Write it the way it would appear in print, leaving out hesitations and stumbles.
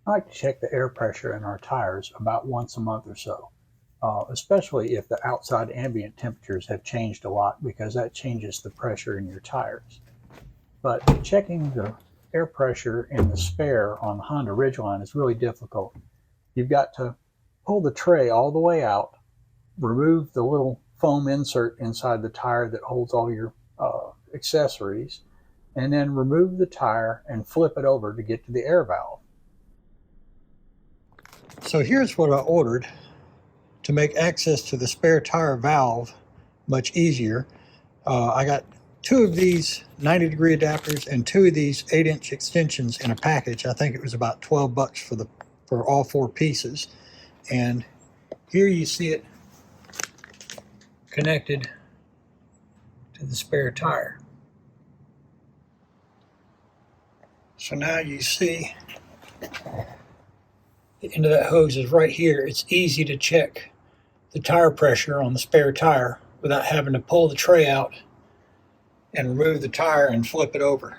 I like to check the air pressure in our tires about once a month or so, especially if the outside ambient temperatures have changed a lot because that changes the pressure in your tires. But checking the air pressure in the spare on the Honda Ridgeline is really difficult. You've got to pull the tray all the way out, remove the little foam insert inside the tire that holds all your accessories, and then remove the tire and flip it over to get to the air valve. So here's what I ordered to make access to the spare tire valve much easier. I got two of these 90-degree adapters and two of these 8-inch extensions in a package. I think it was about 12 bucks for all four pieces. And here you see it connected to the spare tire. So now you see the end of that hose is right here. It's easy to check the tire pressure on the spare tire without having to pull the tray out and remove the tire and flip it over.